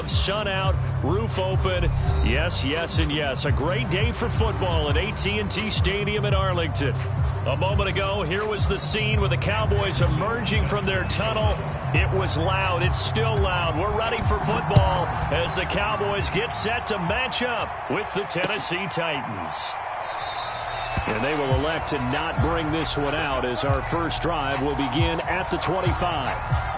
Sun out, roof open. Yes, yes, and yes. A great day for football at AT&T Stadium in Arlington. A moment ago, here was the scene with the Cowboys emerging from their tunnel. It was loud. It's still loud. We're ready for football as the Cowboys get set to match up with the Tennessee Titans. And they will elect to not bring this one out as our first drive will begin at the 25.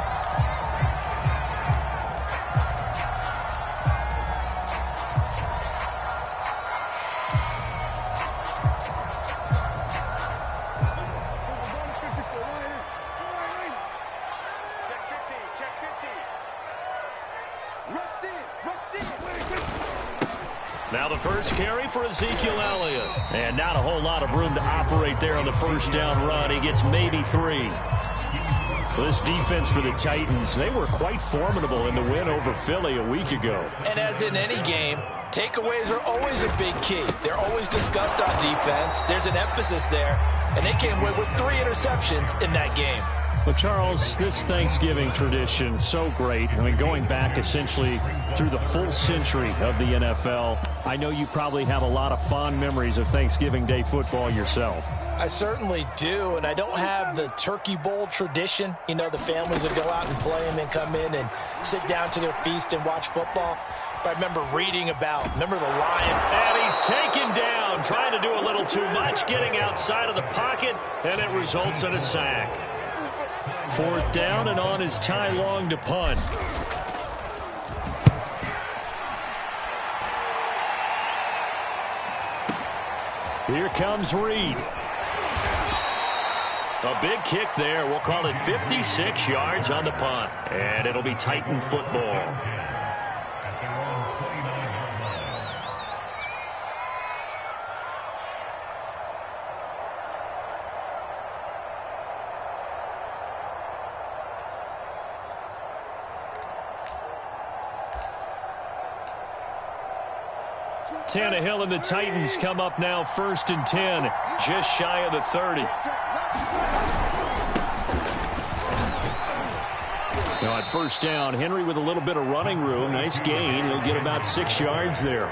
Now the first carry for Ezekiel Elliott. And not a whole lot of room to operate there on the first down run. He gets maybe 3. This defense for the Titans, they were quite formidable in the win over Philly a week ago. And as in any game, takeaways are always a big key. They're always discussed on defense. There's an emphasis there. And they came away with 3 interceptions in that game. Well, Charles, this Thanksgiving tradition, so great. I mean, going back essentially through the full century of the NFL, I know you probably have a lot of fond memories of Thanksgiving Day football yourself. I certainly do, and I don't have the turkey bowl tradition. You know, the families that go out and play and then come in and sit down to their feast and watch football. But I remember reading about, remember the Lion? And he's taken down, trying to do a little too much, getting outside of the pocket, and it results in a sack. 4th down, and on is Ty Long to punt. Here comes Reed. A big kick there. We'll call it 56 yards on the punt. And it'll be Titan football. Tannehill and the Titans come up now 1st and 10, just shy of the 30. Now at first down, Henry with a little bit of running room. Nice gain. He'll get about 6 yards there.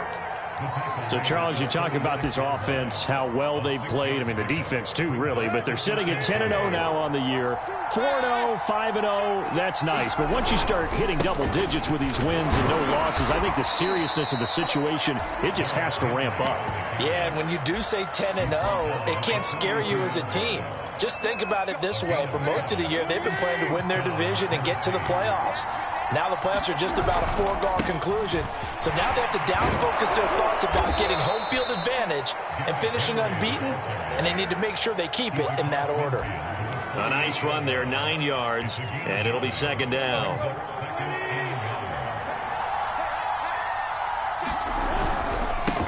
So, Charles, you talk about this offense, how well they've played. I mean, the defense, too, really. But they're sitting at 10-0 now on the year. 4-0, 5-0, that's nice. But once you start hitting double digits with these wins and no losses, I think the seriousness of the situation, it just has to ramp up. Yeah, and when you do say 10-0, it can't scare you as a team. Just think about it this way. For most of the year, they've been playing to win their division and get to the playoffs. Now the playoffs are just about a foregone conclusion. So now they have to down-focus their thoughts about getting home field advantage and finishing unbeaten, and they need to make sure they keep it in that order. A nice run there, 9 yards, and it'll be 2nd down.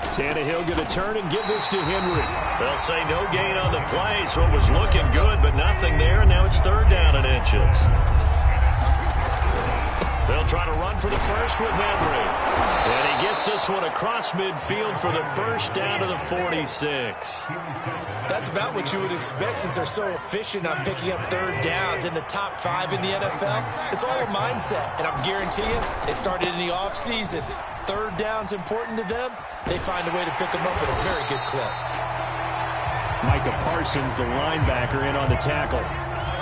Tannehill going to turn and give this to Henry. They'll say no gain on the play, so it was looking good, but nothing there, and now it's 3rd down and inches. They'll try to run for the first with Henry. And he gets this one across midfield for the first down to the 46. That's about what you would expect since they're so efficient on picking up 3rd downs in the top 5 in the NFL. It's all a mindset, and I'm guaranteeing they started in the offseason. 3rd down's important to them. They find a way to pick them up at a very good clip. Micah Parsons, the linebacker, in on the tackle.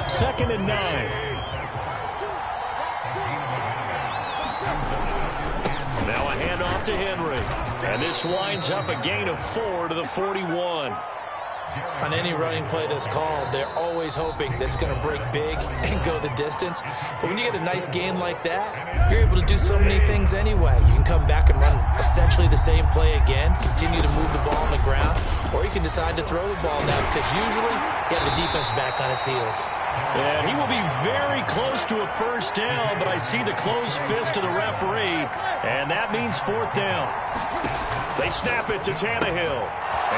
2nd and 9. Now a handoff to Henry. And this winds up a gain of 4 to the 41. On any running play that's called, they're always hoping that it's going to break big and go the distance. But when you get a nice gain like that, you're able to do so many things anyway. You can come back and run essentially the same play again, continue to move the ball on the ground, or you can decide to throw the ball now because usually you have the defense back on its heels. And he will be very close to a first down, but I see the closed fist of the referee, and that means 4th down. They snap it to Tannehill.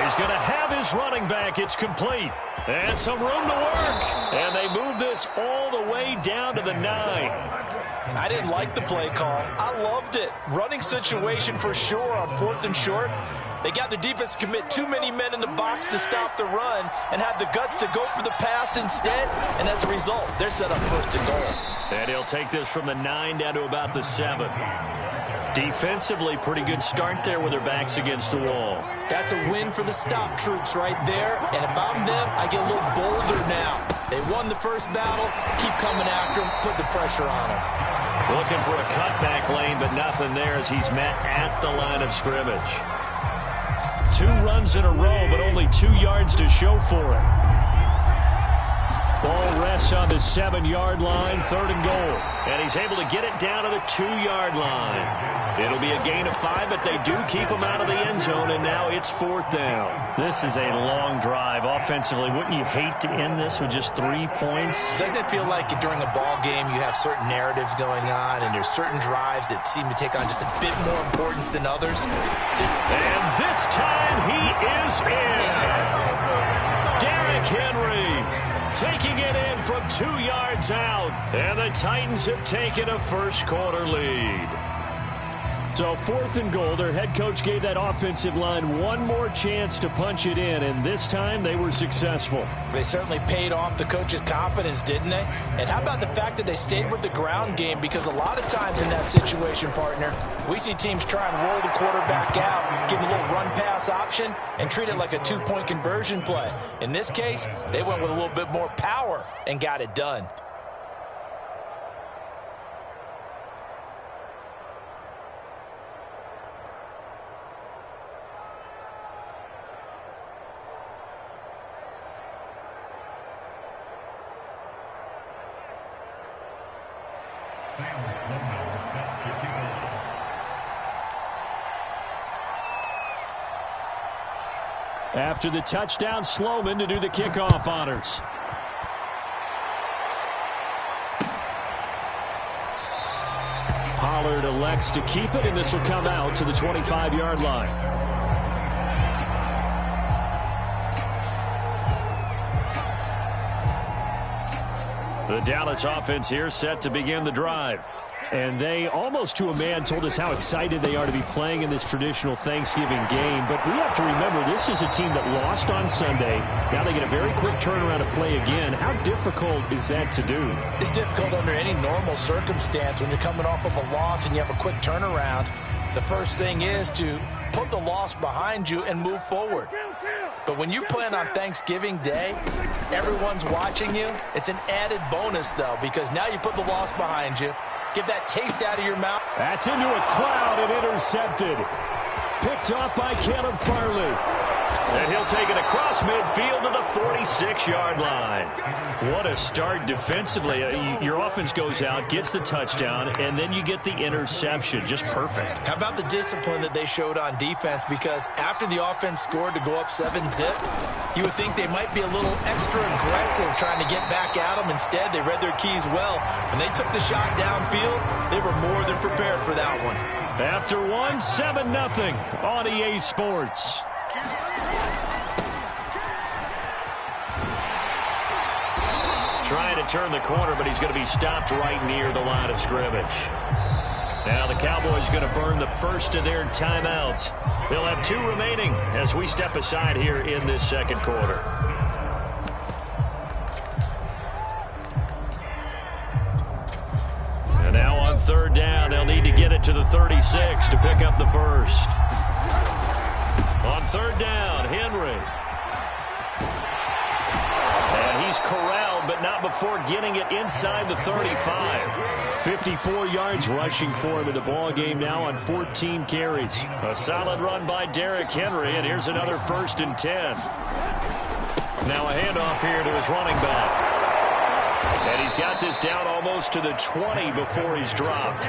He's going to have his running back. It's complete. And some room to work. And they move this all the way down to the 9. I didn't like the play call. I loved it. Running situation for sure on 4th and short. They got the defense to commit too many men in the box to stop the run and have the guts to go for the pass instead. And as a result, they're set up 1st and goal. And he'll take this from the 9 down to about the 7. Defensively, pretty good start there with their backs against the wall. That's a win for the stop troops right there. And if I'm them, I get a little bolder now. They won the first battle. Keep coming after them. Put the pressure on them. Looking for a cutback lane, but nothing there as he's met at the line of scrimmage. 2 runs in a row, but only 2 yards to show for it. Ball rests on the 7-yard line, 3rd and goal. And he's able to get it down to the 2-yard line. It'll be a gain of 5, but they do keep him out of the end zone, and now it's 4th down. This is a long drive offensively. Wouldn't you hate to end this with just 3 points? Doesn't it feel like during a ball game you have certain narratives going on, and there's certain drives that seem to take on just a bit more importance than others? And this time he is in. Yes. Derrick Henry taking it in from 2 yards out. And the Titans have taken a first-quarter lead. So 4th and goal, their head coach gave that offensive line one more chance to punch it in, and this time they were successful. They certainly paid off the coach's confidence, didn't they? And how about the fact that they stayed with the ground game? Because a lot of times in that situation, partner, we see teams try and roll the quarterback out, give him a little run-pass option, and treat it like a 2-point conversion play. In this case, they went with a little bit more power and got it done. After the touchdown, Sloman to do the kickoff honors. Pollard elects to keep it, and this will come out to the 25-yard line. The Dallas offense here set to begin the drive. And they, almost to a man, told us how excited they are to be playing in this traditional Thanksgiving game. But we have to remember, this is a team that lost on Sunday. Now they get a very quick turnaround to play again. How difficult is that to do? It's difficult under any normal circumstance when you're coming off of a loss and you have a quick turnaround. The first thing is to put the loss behind you and move forward. But when you plan on Thanksgiving Day, everyone's watching you. It's an added bonus, though, because now you put the loss behind you. Get that taste out of your mouth. That's into a crowd and intercepted. Picked off by Caleb Farley. And he'll take it across midfield to the 46-yard line. What a start defensively. Your offense goes out, gets the touchdown, and then you get the interception. Just perfect. How about the discipline that they showed on defense? Because after the offense scored to go up 7-zip, you would think they might be a little extra aggressive trying to get back at them. Instead, they read their keys well. When they took the shot downfield, they were more than prepared for that one. After 7-0 on EA Sports. Trying to turn the corner, but he's going to be stopped right near the line of scrimmage. Now the Cowboys going to burn the first of their timeouts. They'll have 2 remaining as we step aside here in this second quarter. And now on 3rd down, they'll need to get it to the 36 to pick up the first. On 3rd down, Henry. And he's corralled, but not before getting it inside the 35. 54 yards rushing for him in the ball game now on 14 carries. A solid run by Derrick Henry, and here's another 1st and 10. Now a handoff here to his running back. And he's got this down almost to the 20 before he's dropped.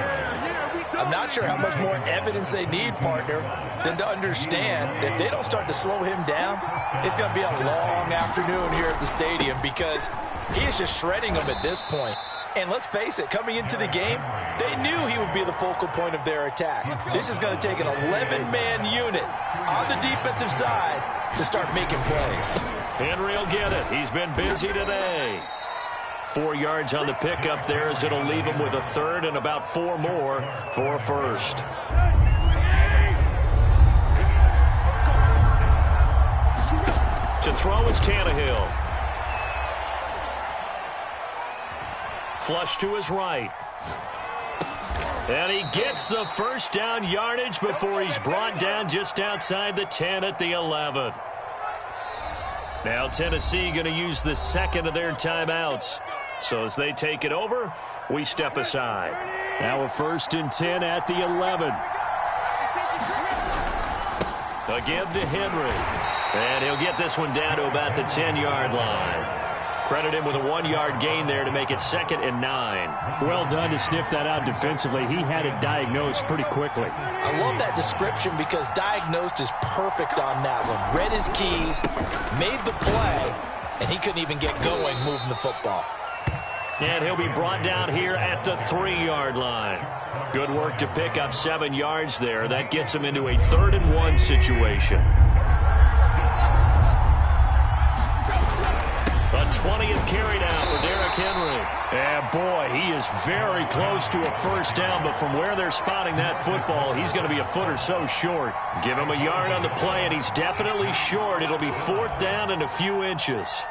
I'm not sure how much more evidence they need, partner, than to understand that if they don't start to slow him down, it's going to be a long afternoon here at the stadium because he is just shredding them at this point. And let's face it, coming into the game, they knew he would be the focal point of their attack. This is going to take an 11-man unit on the defensive side to start making plays. Henry will get it. He's been busy today. 4 yards on the pickup there as it'll leave him with a 3rd and about 4 more for a first. To throw is Tannehill. Flush to his right. And he gets the first down yardage before he's brought down just outside the 10 at the 11. Now Tennessee going to use the second of their timeouts. So as they take it over, we step aside. Now a 1st and 10 at the 11. Again to Henry. And he'll get this one down to about the 10-yard line. Credit him with a 1-yard gain there to make it 2nd and 9. Well done to sniff that out defensively. He had it diagnosed pretty quickly. I love that description because diagnosed is perfect on that one. Read his keys, made the play, and he couldn't even get going moving the football. And he'll be brought down here at the 3-yard line. Good work to pick up 7 yards there. That gets him into a 3rd and 1 situation. A 20th carry now for Derrick Henry. And boy, he is very close to a first down, but from where they're spotting that football, he's going to be a foot or so short. Give him a yard on the play, and he's definitely short. It'll be 4th down and a few inches.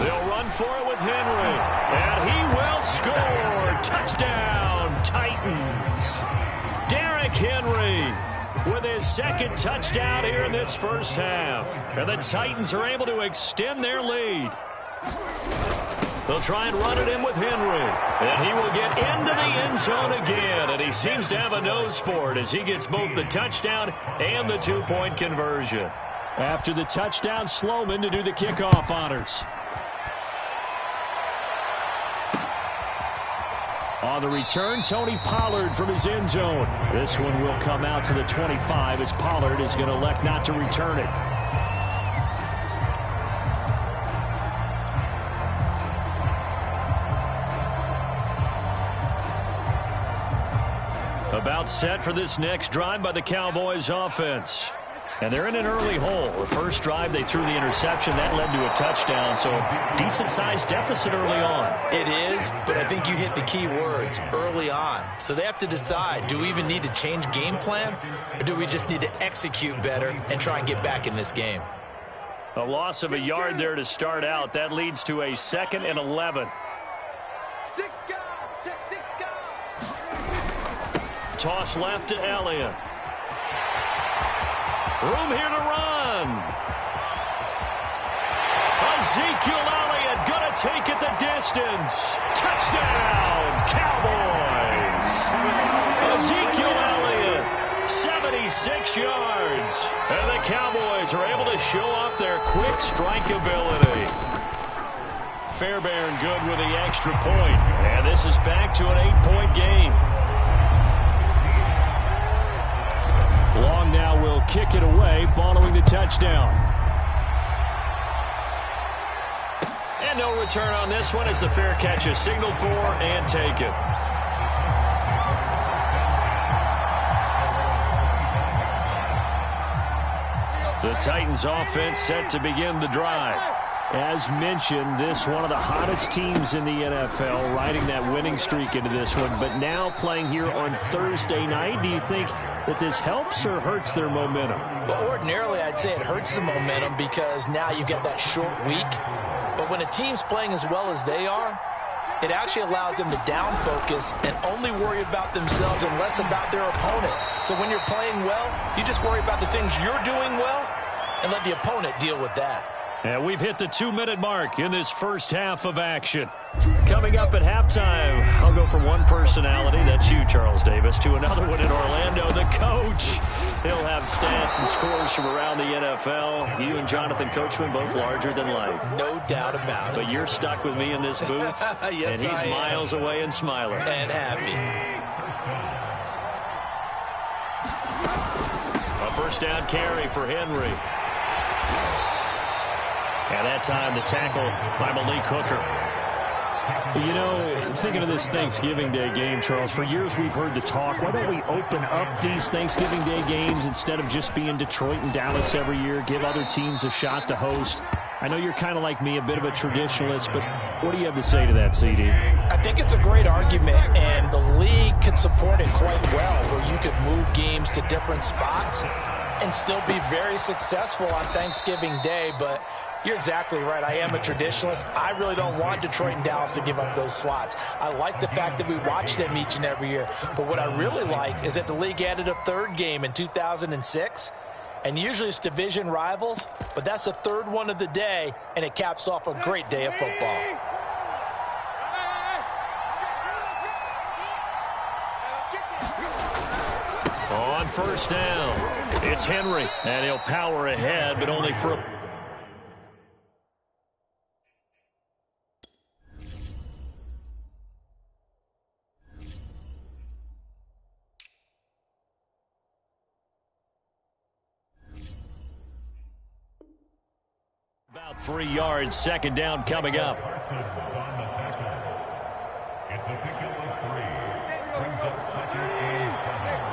They'll run for it with Henry, and he will score. Touchdown, Titans. Derrick Henry with his 2nd touchdown here in this first half. And the Titans are able to extend their lead. They'll try and run it in with Henry. And he will get into the end zone again. And he seems to have a nose for it as he gets both the touchdown and the 2-point conversion. After the touchdown, Sloman to do the kickoff honors. On the return, Tony Pollard from his end zone. This one will come out to the 25 as Pollard is going to elect not to return it. About set for this next drive by the Cowboys offense. And they're in an early hole. The first drive, they threw the interception. That led to a touchdown, so decent-sized deficit early on. It is, but I think you hit the key words, early on. So they have to decide, do we even need to change game plan, or do we just need to execute better and try and get back in this game? A loss of a yard there to start out. That leads to a 2nd and 11. Toss left to Elliott. Room here to run. Ezekiel Elliott going to take it the distance. Touchdown, Cowboys. Ezekiel Elliott, 76 yards. And the Cowboys are able to show off their quick strike ability. Fairbairn good with the extra point. And this is back to an 8-point game. Long now will kick it away following the touchdown. And no return on this one as the fair catch is signaled for and taken. The Titans offense set to begin the drive. As mentioned, this one of the hottest teams in the NFL, riding that winning streak into this one, but now playing here on Thursday night. Do you think that this helps or hurts their momentum? Well, ordinarily, I'd say it hurts the momentum because now you get that short week. But when a team's playing as well as they are, it actually allows them to down focus and only worry about themselves and less about their opponent. So when you're playing well, you just worry about the things you're doing well and let the opponent deal with that. And we've hit the 2-minute mark in this first half of action. Coming up at halftime, I'll go from one personality, that's you, Charles Davis, to another one in Orlando, the coach. He'll have stats and scores from around the NFL. You and Jonathan Coachman both larger than life. No doubt about it. But you're stuck with me in this booth, yes, and he's miles away and smiling. And happy. A first down carry for Henry. And that time, the tackle by Malik Hooker. You know, thinking of this Thanksgiving Day game, Charles, for years we've heard the talk, why don't we open up these Thanksgiving Day games instead of just being Detroit and Dallas every year, give other teams a shot to host? I know you're kind of like me, a bit of a traditionalist, but what do you have to say to that, CD? I think it's a great argument, and the league could support it quite well, where you could move games to different spots. and still be very successful on Thanksgiving Day. But you're exactly right. I am a traditionalist. I really don't want Detroit and Dallas to give up those slots. I like the fact that we watch them each and every year. But what I really like is that the league added a third game in 2006. And usually it's division rivals, but that's the third one of the day, and it caps off a great day of football. On first down, it's Henry, and he'll power ahead, but only for a... About 3 yards, second down coming up. It's a pickup of 3. Brings up second and 7.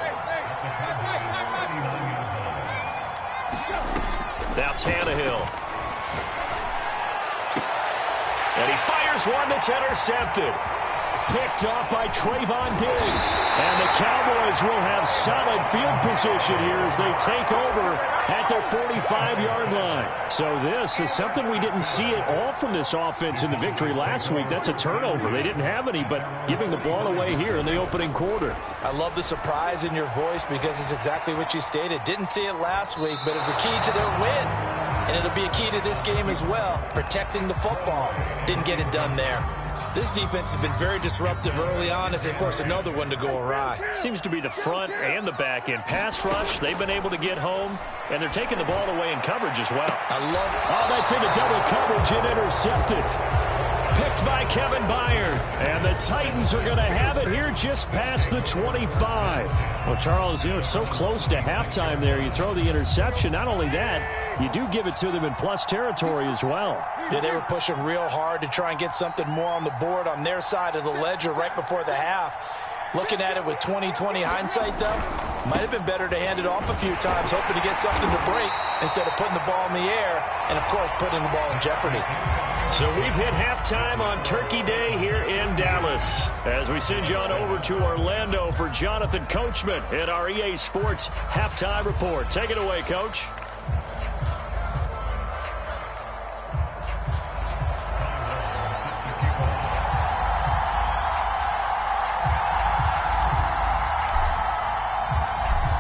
Now Tannehill. And he fires one that's intercepted. Picked off by Trayvon Diggs. And the Cowboys will have solid field position here as they take over at their 45-yard line. So this is something we didn't see at all from this offense in the victory last week. That's a turnover. They didn't have any, but giving the ball away here in the opening quarter. I love the surprise in your voice because it's exactly what you stated. Didn't see it last week, but it was a key to their win. And it'll be a key to this game as well, protecting the football. Didn't get it done there. This defense has been very disruptive early on as they force another one to go awry. Seems to be the front and the back end. Pass rush, they've been able to get home, and they're taking the ball away in coverage as well. I love it. Oh, that's into double coverage and intercepted. Picked by Kevin Byard. And the Titans are going to have it here just past the 25. Well, Charles, you know, so close to halftime there. You throw the interception. Not only that, you do give it to them in plus territory as well. Yeah, they were pushing real hard to try and get something more on the board on their side of the ledger right before the half. Looking at it with 20/20 hindsight, though, might have been better to hand it off a few times, hoping to get something to break instead of putting the ball in the air and, of course, putting the ball in jeopardy. So we've hit halftime on Turkey Day here in Dallas. As we send you on over to Orlando for Jonathan Coachman in our EA Sports Halftime Report. Take it away, Coach.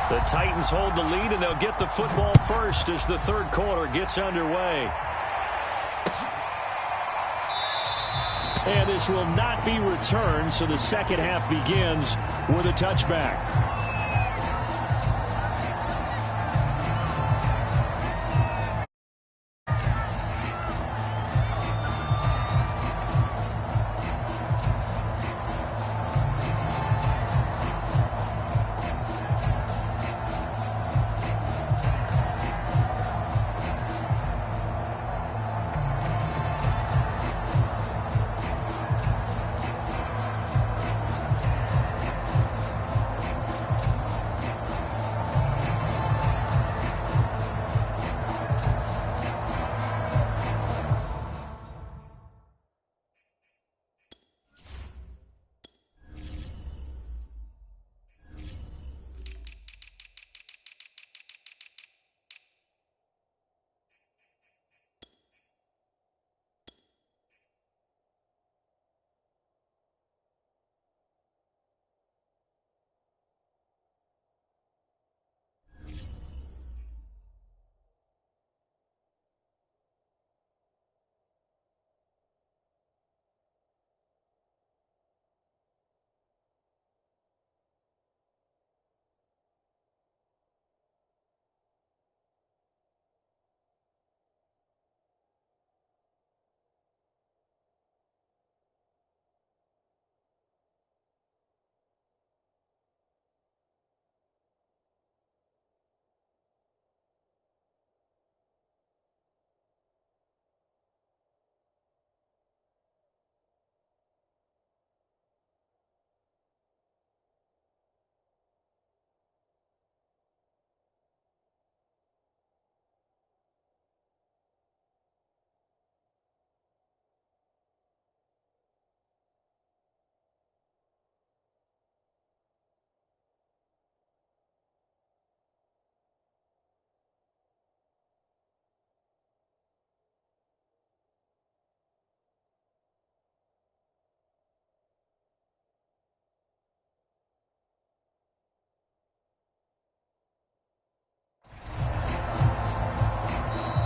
The Titans hold the lead, and they'll get the football first as the third quarter gets underway. And this will not be returned, so the second half begins with a touchback.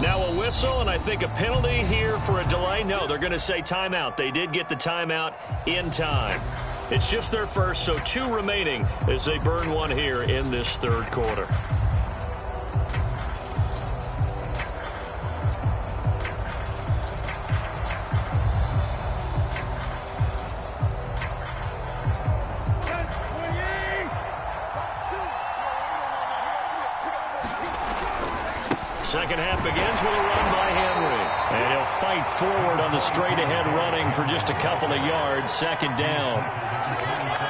Now a whistle, and I think a penalty here for a delay. No, they're going to say timeout. They did get the timeout in time. It's just their first, so 2 remaining as they burn one here in this third quarter. Second half begins with a run by Henry. And he'll fight forward on the straight-ahead running for just a couple of yards. Second down.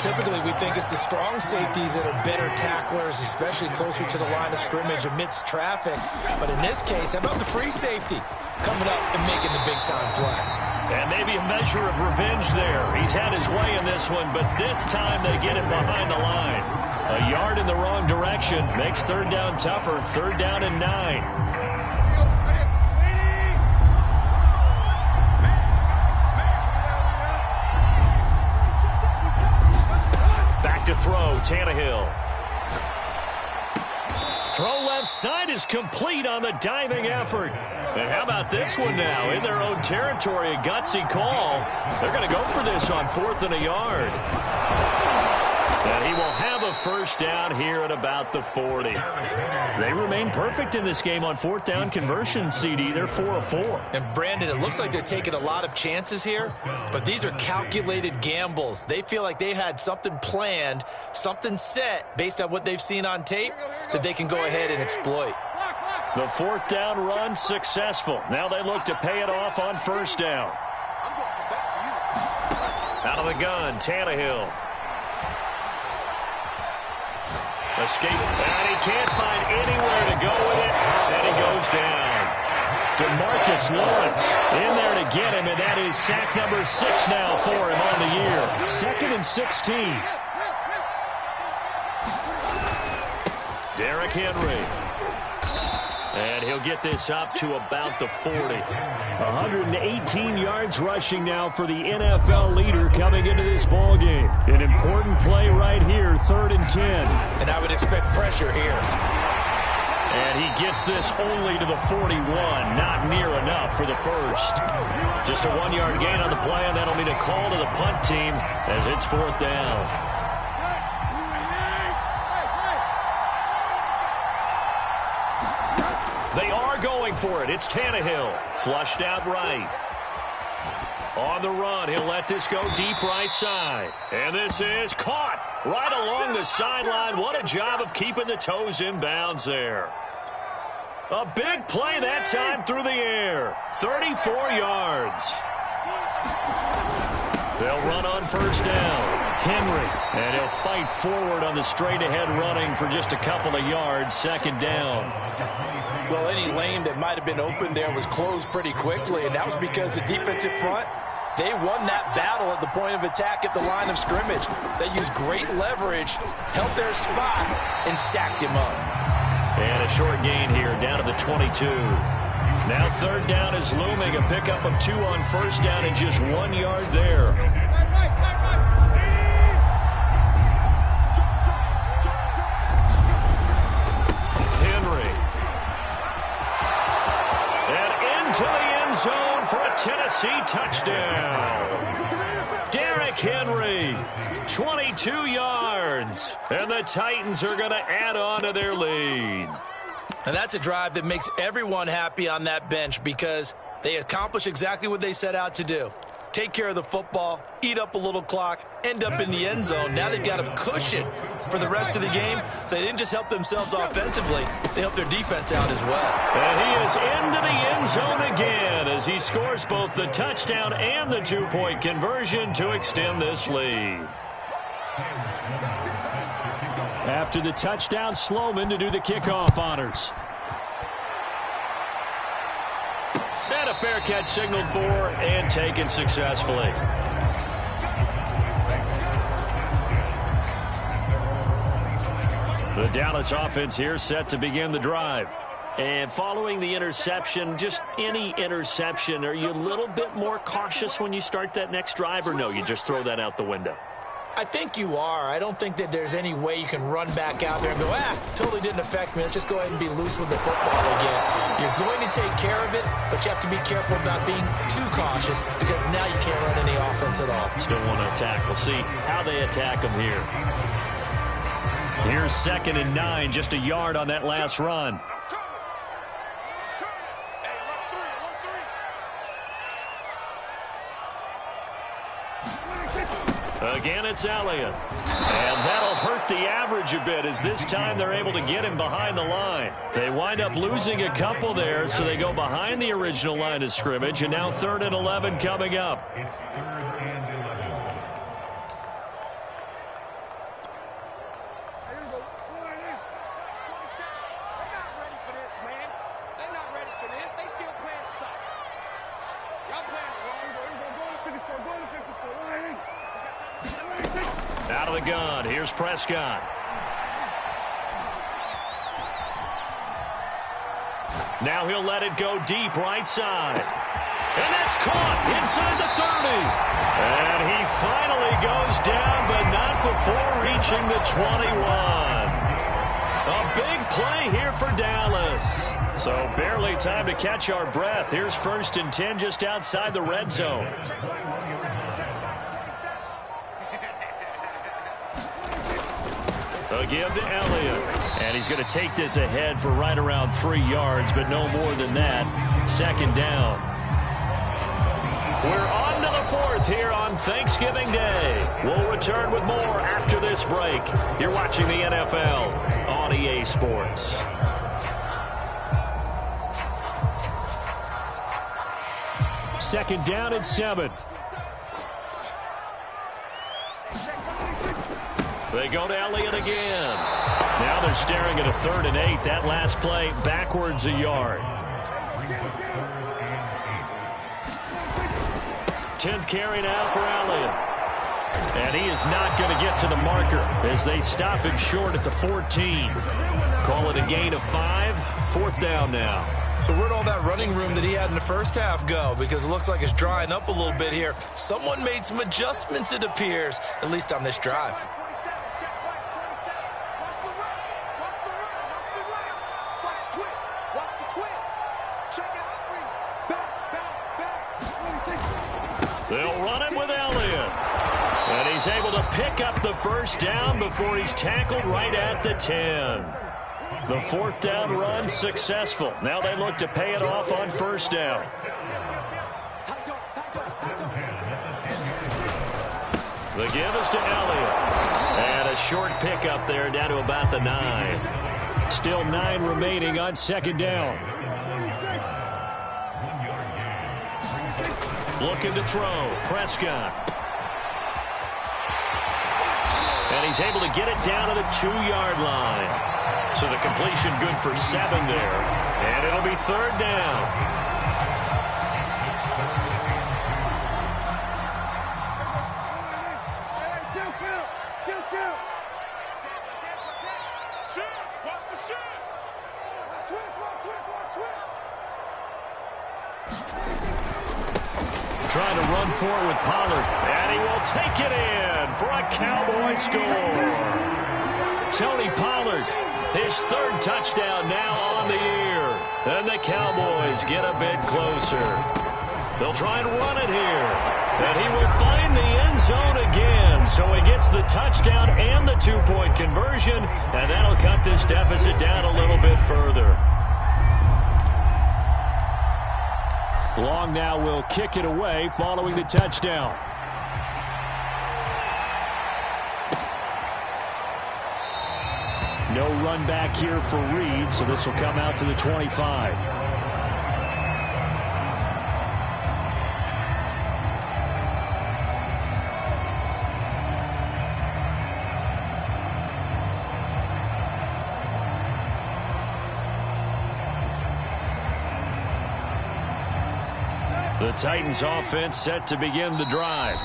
Typically, we think it's the strong safeties that are better tacklers, especially closer to the line of scrimmage amidst traffic. But in this case, how about the free safety coming up and making the big-time play? And maybe a measure of revenge there. He's had his way in this one, but this time they get it behind the line. A yard in the wrong direction makes third down tougher. Third down and 9. Back to throw, Tannehill. Throw left side is complete on the diving effort. And how about this one now? In their own territory, a gutsy call. They're going to go for this on 4th and a yard. And he will have a first down here at about the 40. They remain perfect in this game on 4th down conversion, CD. They're 4 of 4. And, Brandon, it looks like they're taking a lot of chances here, but these are calculated gambles. They feel like they had something planned, something set based on what they've seen on tape that they can go ahead and exploit. The 4th down run successful. Now they look to pay it off on first down. Out of the gun, Tannehill. Escape, and he can't find anywhere to go with it, and he goes down. DeMarcus Lawrence in there to get him, and that is sack number 6 now for him on the year. 2nd and 16. Derrick Henry. And he'll get this up to about the 40. 118 yards rushing now for the NFL leader coming into this ballgame. An important play right here, 3rd and 10. And I would expect pressure here. And he gets this only to the 41, not near enough for the first. Just a 1-yard gain on the play, and that'll mean a call to the punt team as it's 4th down. They are going for it. It's Tannehill. Flushed out right. On the run, he'll let this go deep right side. And this is caught right along the sideline. What a job of keeping the toes in bounds there. A big play that time through the air. 34 yards. They'll run on first down. Henry. And he'll fight forward on the straight-ahead running for just a couple of yards. Second down. Well, any lane that might have been open there was closed pretty quickly, and that was because the defensive front, they won that battle at the point of attack at the line of scrimmage. They used great leverage, held their spot, and stacked him up. And a short gain here, down to the 22. Now third down is looming, a pickup of 2 on first down and just 1 yard there. To the end zone for a Tennessee touchdown. Derrick Henry, 22 yards. And the Titans are going to add on to their lead. And that's a drive that makes everyone happy on that bench because they accomplish exactly what they set out to do. Take care of the football, eat up a little clock, end up in the end zone. Now they've got a cushion for the rest of the game. So they didn't just help themselves offensively, they helped their defense out as well. And he is into the end zone again as he scores both the touchdown and the 2-point conversion to extend this lead. After the touchdown, Sloman to do the kickoff honors. And a fair catch signaled for and taken successfully. The Dallas offense here set to begin the drive. And following the interception, just any interception, are you a little bit more cautious when you start that next drive, or no, you just throw that out the window? I think you are. I don't think that there's any way you can run back out there and go, totally didn't affect me. Let's just go ahead and be loose with the football again. You're going to take care of it, but you have to be careful about being too cautious because now you can't run any offense at all. Still want to attack. We'll see how they attack them here. Here's 2nd and 9, just a yard on that last run. Again, it's Elliott. And that'll hurt the average a bit as this time they're able to get him behind the line. They wind up losing a couple there, so they go behind the original line of scrimmage, and now 3rd and 11 coming up. It's 3rd and 11. Out of the gun, here's Prescott. Now he'll let it go deep right side. And that's caught inside the 30. And he finally goes down, but not before reaching the 21. A big play here for Dallas. So barely time to catch our breath. Here's 1st and 10 just outside the red zone. A give to Elliott. And he's going to take this ahead for right around 3 yards, but no more than that. 2nd down. We're on to the 4th here on Thanksgiving Day. We'll return with more after this break. You're watching the NFL on EA Sports. Second down and 7. They go to Elliott again. Now they're staring at a 3rd and 8. That last play backwards a yard. 10th carry now for Elliott. And he is not going to get to the marker as they stop him short at the 14. Call it a gain of 5. 4th down now. So where'd all that running room that he had in the first half go? Because it looks like it's drying up a little bit here. Someone made some adjustments, it appears, at least on this drive. They'll run it with Elliott. And he's able to pick up the 1st down before he's tackled right at the 10. The 4th down run successful. Now they look to pay it off on 1st down. The give is to Elliott. And a short pickup there down to about the 9. Still 9 remaining on 2nd down. Looking to throw. Prescott. And he's able to get it down to the 2-yard line. So the completion good for 7 there. And it'll be 3rd down. Trying to run forward with Pollard. And he will take it in for a Cowboy score. Tony Pollard, his 3rd touchdown now on the year. And the Cowboys get a bit closer. They'll try and run it here. And he will find the end zone again. So he gets the touchdown and the 2-point conversion. And that'll cut this deficit down a little bit further. Long now will kick it away following the touchdown. No run back here for Reed, so this will come out to the 25. The Titans offense set to begin the drive.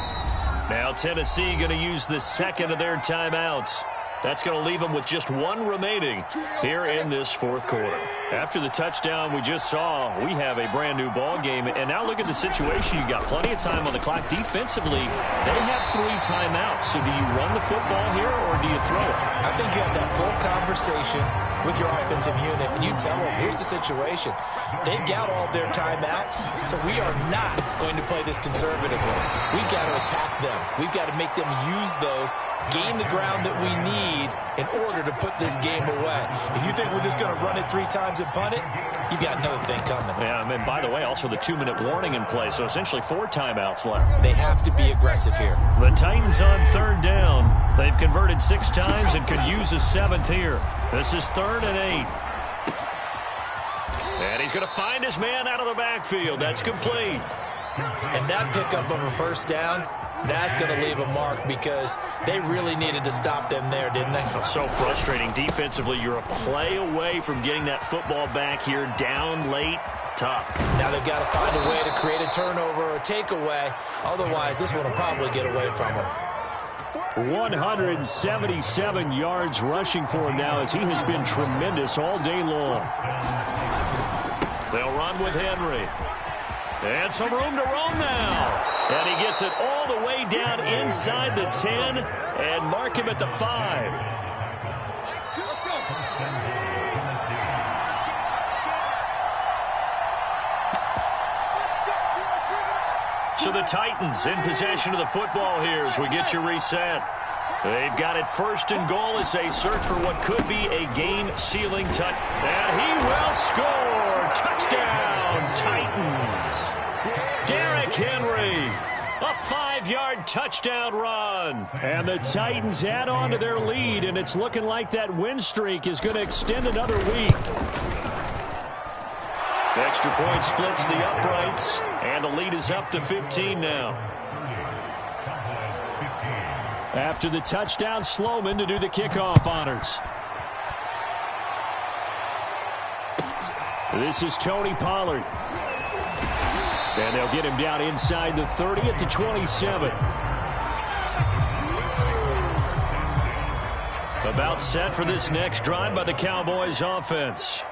Now Tennessee going to use the 2nd of their timeouts. That's going to leave them with just one remaining here in this fourth quarter. After the touchdown we just saw, we have a brand-new ball game. And now look at the situation. You got plenty of time on the clock. Defensively, they have 3 timeouts. So do you run the football here or do you throw it? I think you have that full conversation with your offensive unit, and you tell them, here's the situation. They've got all their timeouts, so we are not going to play this conservatively. We've got to attack them. We've got to make them use those, gain the ground that we need in order to put this game away. If you think we're just going to run it 3 times and punt it, you got another thing coming. Yeah, and by the way, also the 2-minute warning in play, so essentially 4 timeouts left. They have to be aggressive here. The Titans on 3rd down. They've converted 6 times and could use a 7th here. This is 3rd and 8. And he's going to find his man out of the backfield. That's complete. And that pickup of a 1st down, that's going to leave a mark because they really needed to stop them there, didn't they? So frustrating. Defensively, you're a play away from getting that football back here down late. Tough. Now they've got to find a way to create a turnover or a takeaway. Otherwise, this one will probably get away from them. 177 yards rushing for him now as he has been tremendous all day long. They'll run with Henry. And some room to roam now. And he gets it all the way down inside the 10 and mark him at the 5. So the Titans in possession of the football here as we get you reset. They've got it 1st and goal as they search for what could be a game-sealing touch. And he will score. Touchdown, Titans. Derrick Henry. A 5-yard touchdown run. And the Titans add on to their lead, and it's looking like that win streak is going to extend another week. The extra point splits the uprights, and the lead is up to 15 now. After the touchdown, Sloman to do the kickoff honors. This is Tony Pollard. And they'll get him down inside the 30 at the 27. About set for this next drive by the Cowboys offense.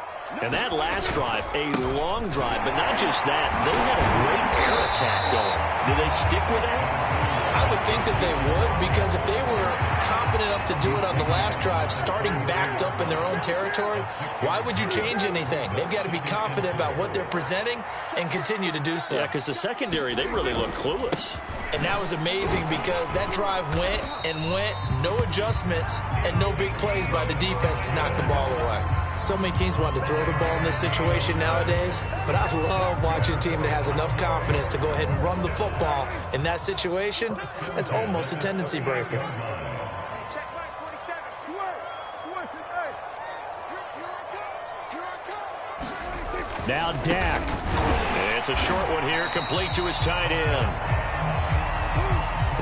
And that last drive, a long drive, but not just that. They had a great air attack going. Do they stick with that? I would think that they would, because if they were confident enough to do it on the last drive, starting backed up in their own territory, why would you change anything? They've got to be confident about what they're presenting and continue to do so. Yeah, because the secondary, they really look clueless. And that was amazing because that drive went and went, no adjustments, and no big plays by the defense to knock the ball away. So many teams want to throw the ball in this situation nowadays, but I love watching a team that has enough confidence to go ahead and run the football in that situation. That's almost a tendency breaker. Now Dak. It's a short one here, complete to his tight end.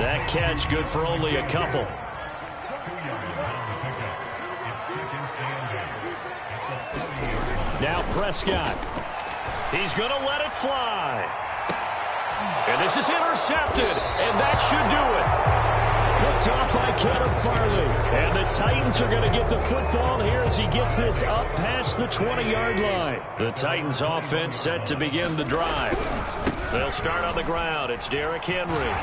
That catch good for only a couple. Now Prescott. He's going to let it fly. And this is intercepted, and that should do it. Picked off by Caleb Farley. And the Titans are going to get the football here as he gets this up past the 20-yard line. The Titans offense set to begin the drive. They'll start on the ground. It's Derrick Henry.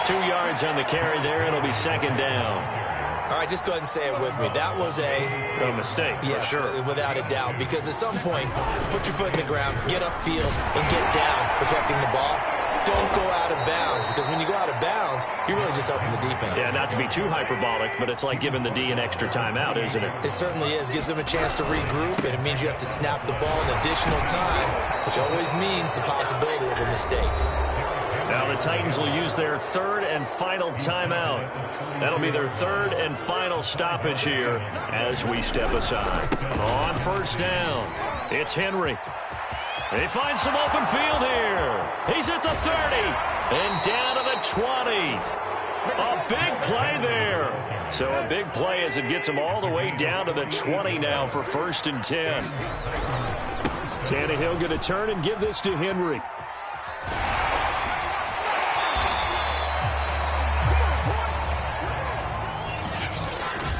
2 yards on the carry there. It'll be 2nd down. All right, just go ahead and say it with me. That was a mistake, yes, for sure. Without a doubt, because at some point, put your foot in the ground, get upfield, and get down protecting the ball. Don't go out of bounds, because when you go out of bounds, you're really just helping the defense. Yeah, not to be too hyperbolic, but it's like giving the D an extra timeout, isn't it? It certainly is. Gives them a chance to regroup, and it means you have to snap the ball in additional time, which always means the possibility of a mistake. Now the Titans will use their 3rd and final timeout. That'll be their 3rd and final stoppage here as we step aside. On 1st down, it's Henry. They find some open field here. He's at the 30 and down to the 20. A big play there. So a big play as it gets him all the way down to the 20 now for 1st and 10. Tannehill going to turn and give this to Henry.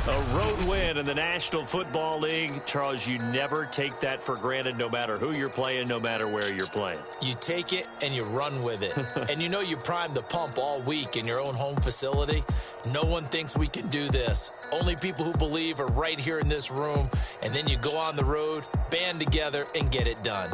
A road win in the National Football League. Charles, you never take that for granted no matter who you're playing, no matter where you're playing. You take it and you run with it. And you know you primed the pump all week in your own home facility. No one thinks we can do this. Only people who believe are right here in this room. And then you go on the road, band together, and get it done.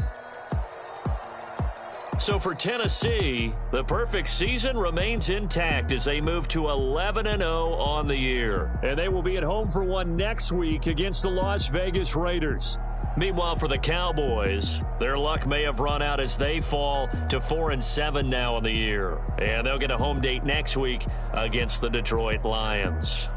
So for Tennessee, the perfect season remains intact as they move to 11-0 on the year. And they will be at home for one next week against the Las Vegas Raiders. Meanwhile, for the Cowboys, their luck may have run out as they fall to 4-7 now on the year. And they'll get a home date next week against the Detroit Lions.